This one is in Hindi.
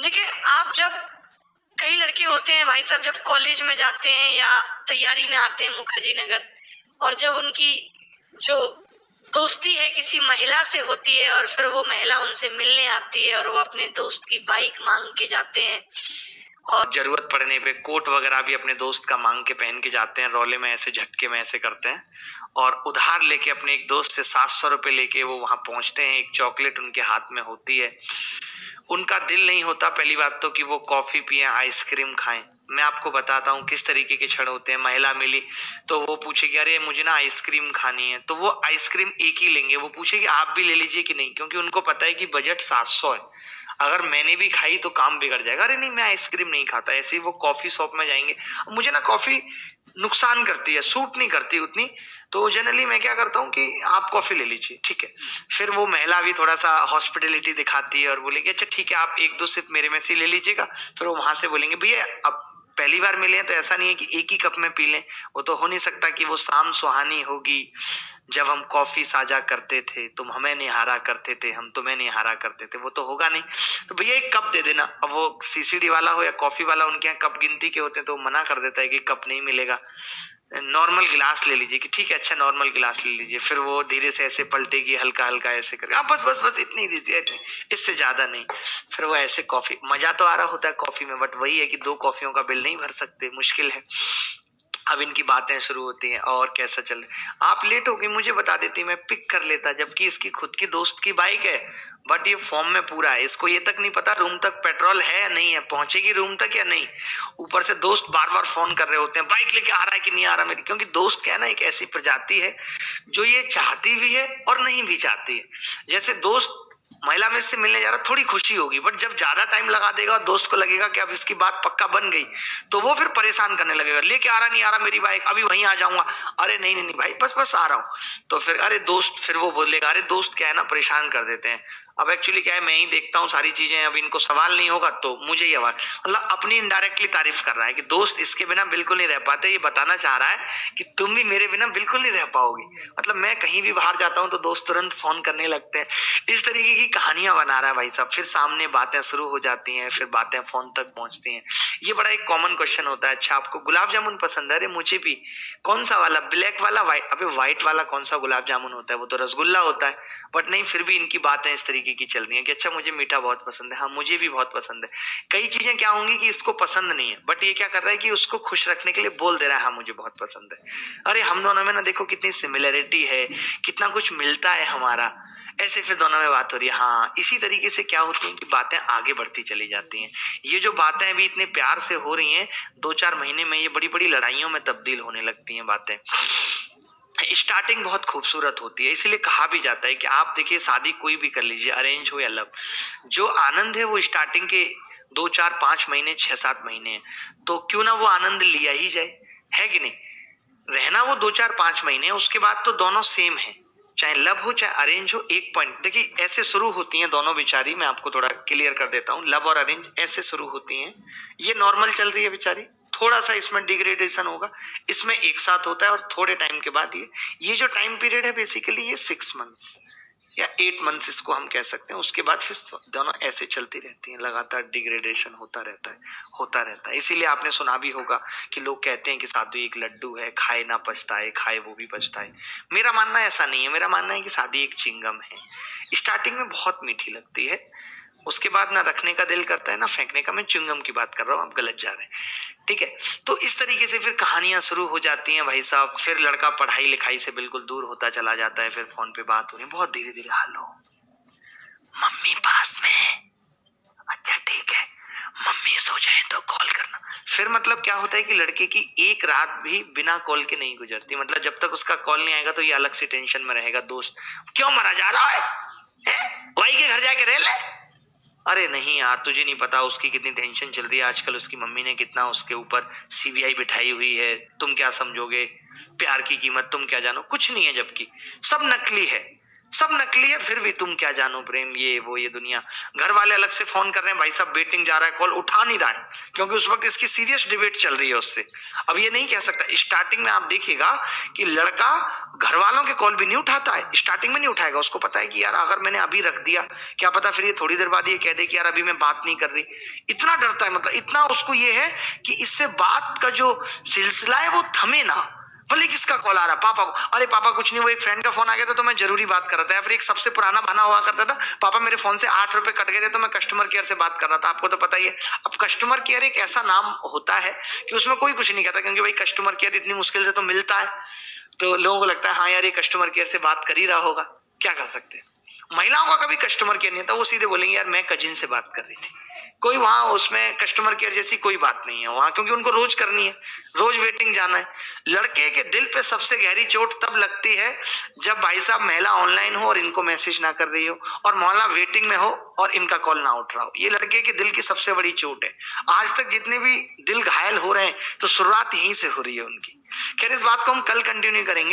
देखिए, आप जब कई लड़के होते हैं भाई साहब, जब कॉलेज में जाते हैं या तैयारी में आते हैं मुखर्जी नगर, और जब उनकी जो दोस्ती है किसी महिला से होती है और फिर वो महिला उनसे मिलने आती है और वो अपने दोस्त की बाइक मांग के जाते हैं, और जरूरत पड़ने पे कोट वगैरह भी अपने दोस्त का मांग के पहन के जाते हैं, रौले में ऐसे झटके में ऐसे करते हैं, और उधार लेके अपने एक दोस्त से 700 रुपए लेके वो वहां पहुंचते हैं। एक चॉकलेट उनके हाथ में होती है। उनका दिल नहीं होता पहली बात तो कि वो कॉफी पिए, आइसक्रीम खाएं। मैं आपको बताता हूँ किस तरीके के क्षण होते हैं। महिला मिली तो वो पूछेगी अरे मुझे ना आइसक्रीम खानी है, तो वो आइसक्रीम एक ही लेंगे। वो पूछेगी आप भी ले लीजिए कि नहीं, क्योंकि उनको पता है कि बजट 700 है, अगर मैंने भी खाई तो काम बिगड़ जाएगा। अरे नहीं मैं आइसक्रीम नहीं खाता। ऐसे ही वो कॉफी शॉप में जाएंगे, मुझे ना कॉफी नुकसान करती है, सूट नहीं करती उतनी, तो जनरली मैं क्या करता हूँ कि आप कॉफी ले लीजिए, ठीक है। फिर वो महिला भी थोड़ा सा हॉस्पिटलिटी दिखाती है और बोलेगी अच्छा ठीक है आप एक दो सिप मेरे में से ले लीजिएगा। फिर वो वहां से बोलेंगे भैया अब पहली बार मिले हैं तो ऐसा नहीं है कि एक ही कप में पी लें, वो तो हो नहीं सकता कि वो शाम सुहानी होगी जब हम कॉफी साझा करते थे, तुम हमें निहारा करते थे, हम तुम्हें निहारा करते थे, वो तो होगा नहीं। तो भैया एक कप दे देना। अब वो सीसीडी वाला हो या कॉफी वाला, उनके यहाँ कप गिनती के होते हैं तो वो मना कर देता है कि कप नहीं मिलेगा, नॉर्मल गिलास ले लीजिए। कि ठीक है अच्छा नॉर्मल गिलास ले लीजिए। फिर वो धीरे से ऐसे पलटेगी, हल्का हल्का ऐसे करके आप बस बस बस इतनी दीजिए, इतनी, इससे ज्यादा नहीं। फिर वो ऐसे कॉफी, मजा तो आ रहा होता है कॉफी में, बट वही है कि 2 कॉफियों का बिल नहीं भर सकते, मुश्किल है। अब इनकी बातें शुरू होती हैं और कैसा चल आप लेट हो गई मुझे बता देती, मैं पिक कर लेता, जबकि इसकी खुद की दोस्त की बाइक है। बट ये फॉर्म में पूरा है, इसको ये तक नहीं पता रूम तक पेट्रोल है या नहीं है, पहुंचेगी रूम तक या नहीं। ऊपर से दोस्त बार बार फोन कर रहे होते हैं बाइक लेके आ रहा है कि नहीं आ रहा मेरी, क्योंकि दोस्त क्या है ना एक ऐसी प्रजाति है जो ये चाहती भी है और नहीं भी चाहती है। जैसे दोस्त महिला में से मिलने जा रहा, थोड़ी खुशी होगी, बट जब ज्यादा टाइम लगा देगा और दोस्त को लगेगा कि अब इसकी बात पक्का बन गई, तो वो फिर परेशान करने लगेगा, लेके आ रहा नहीं आ रहा मेरी बाइक, अभी वहीं आ जाऊंगा। अरे नहीं नहीं नहीं भाई बस बस आ रहा हूँ। तो फिर अरे दोस्त, फिर वो बोलेगा अरे दोस्त क्या है ना परेशान कर देते हैं। अब एक्चुअली क्या है मैं ही देखता हूँ सारी चीजें, अब इनको सवाल नहीं होगा तो मुझे ही आवाज, मतलब अपनी इनडायरेक्टली तारीफ कर रहा है कि दोस्त इसके बिना बिल्कुल नहीं रह पाते। ये बताना चाह रहा है कि तुम भी मेरे बिना बिल्कुल नहीं रह पाओगी। मतलब मैं कहीं भी बाहर जाता हूँ तो दोस्त तुरंत फोन करने लगते हैं। इस तरीके की कहानियां बना रहा है भाई साहब। फिर सामने बातें शुरू हो जाती हैं, फिर बातें फोन तक पहुंचती हैं। ये बड़ा एक कॉमन क्वेश्चन होता है, अच्छा आपको गुलाब जामुन पसंद है? अरे मुझे भी। कौन सा वाला, ब्लैक वाला, व्हाइट? अबे व्हाइट वाला कौन सा गुलाब जामुन होता है, वो तो रसगुल्ला होता है। बट नहीं, फिर भी इनकी बातें इस तरीके की चल रही है कि अच्छा मुझे मीठा बहुत पसंद है, हाँ मुझे भी बहुत पसंद है। कई चीजें क्या होंगी कि इसको पसंद नहीं है, बट ये क्या कर रहा है कि उसको खुश रखने के लिए बोल दे रहा है हाँ मुझे बहुत पसंद है। अरे हम दोनों में ना देखो कितनी सिमिलरिटी है, कितना कुछ मिलता है हमारा। ऐसे फिर दोनों में बात हो रही है। हाँ इसी तरीके से क्या होती है कि बातें आगे बढ़ती चली जाती हैं। ये जो बातें अभी इतने प्यार से हो रही हैं, 2-4 महीने में ये बड़ी बड़ी लड़ाइयों में तब्दील होने लगती हैं बातें। स्टार्टिंग बहुत खूबसूरत होती है, इसलिए कहा भी जाता है कि आप देखिए शादी कोई भी कर लीजिए, अरेंज हो या लव, जो आनंद है वो स्टार्टिंग के 2-4-5 महीने, 6-7 महीने है, तो क्यों ना वो आनंद लिया ही जाए, है कि नहीं। रहना वो 2-4-5 महीने, उसके बाद तो दोनों सेम है, चाहे लव हो चाहे अरेंज हो। एक पॉइंट देखिए, ऐसे शुरू होती हैं दोनों बेचारी, मैं आपको थोड़ा क्लियर कर देता हूँ, लव और अरेंज ऐसे शुरू होती हैं। ये नॉर्मल चल रही है बेचारी, थोड़ा सा इसमें डिग्रेडेशन होगा, इसमें एक साथ होता है और थोड़े टाइम के बाद ये जो टाइम पीरियड है बेसिकली ये 6 मंथ्स या 8 मंथ्स इसको हम कह सकते हैं। उसके बाद फिर दोनों ऐसे चलती रहती हैं, लगातार डिग्रेडेशन होता रहता है, होता रहता है। इसीलिए आपने सुना भी होगा कि लोग कहते हैं कि शादी एक लड्डू है, खाए ना पछताए, खाए वो भी पछताए। मेरा मानना ऐसा नहीं है, मेरा मानना है कि शादी एक चिंगम है, स्टार्टिंग में बहुत मीठी लगती है, उसके बाद ना रखने का दिल करता है ना फेंकने का। मैं च्युइंगम की बात कर रहा हूँ, आप गलत जा रहे हैं, ठीक है। तो इस तरीके से फिर कहानियां शुरू हो जाती हैं भाई साहब। फिर लड़का पढ़ाई लिखाई से बिल्कुल दूर होता चला जाता है, फिर फोन पे बात हो रही है बहुत धीरे धीरे, हेलो मम्मी पास में, अच्छा ठीक है, मम्मी सो जाए तो कॉल करना। फिर मतलब क्या होता है कि लड़के की एक रात भी बिना कॉल के नहीं गुजरती, मतलब जब तक उसका कॉल नहीं आएगा तो ये अलग से टेंशन में रहेगा। दोस्त क्यों मरा जा रहा है, भाई के घर जाके रह ले। अरे नहीं यार तुझे नहीं पता उसकी कितनी टेंशन चल रही है आजकल, उसकी मम्मी ने कितना उसके ऊपर सीबीआई बिठाई हुई है, तुम क्या समझोगे प्यार की कीमत, तुम क्या जानो, कुछ नहीं है, जबकि सब नकली है। सब नकली है, फिर भी तुम क्या जानो प्रेम, ये वो ये दुनिया। घर वाले अलग से फोन कर रहे हैं, भाई साहब वेटिंग जा रहा है, कॉल उठा नहीं रहा है, क्योंकि उस वक्त इसकी सीरियस डिबेट चल रही है उससे। अब ये नहीं कह सकता, स्टार्टिंग में आप देखिएगा कि लड़का घर वालों के कॉल भी नहीं उठाता है, स्टार्टिंग में नहीं उठाएगा। उसको पता है कि यार अगर मैंने अभी रख दिया, क्या पता फिर ये थोड़ी देर बाद ये कह दे कि यार अभी मैं बात नहीं कर रही। इतना डरता है, मतलब इतना उसको ये है कि इससे बात का जो सिलसिला है वो थमे ना। भले किसका कॉल आ रहा, पापा को, अरे पापा कुछ नहीं, वो एक फ्रेंड का फोन आ गया था तो मैं जरूरी बात कर रहा था। या फिर एक सबसे पुराना बहाना हुआ करता था, पापा मेरे फोन से 8 रुपए कट गए थे तो मैं कस्टमर केयर से बात कर रहा था। आपको तो पता ही है, अब कस्टमर केयर एक ऐसा नाम होता है कि उसमें कोई कुछ नहीं कहता, क्योंकि भाई कस्टमर केयर इतनी मुश्किल से तो मिलता है, तो लोगों को लगता है हाँ यार ये कस्टमर केयर से बात कर ही रहा होगा, क्या कर सकते हैं। महिलाओं का कभी कस्टमर केयर नहीं था, वो सीधे बोलेंगे यार मैं कजिन से बात कर रही थी। कोई वहां उसमें कस्टमर केयर जैसी कोई बात नहीं है वहां, क्योंकि उनको रोज करनी है, रोज वेटिंग जाना है। लड़के के दिल पे सबसे गहरी चोट तब लगती है जब भाई साहब महिला ऑनलाइन हो और इनको मैसेज ना कर रही हो, और मोहल्ला वेटिंग में हो और इनका कॉल ना उठ रहा हो। ये लड़के के दिल की सबसे बड़ी चोट है। आज तक जितने भी दिल घायल हो रहे हैं तो शुरुआत यहीं से हो रही है उनकी। खैर इस बात को हम कल कंटिन्यू करेंगे।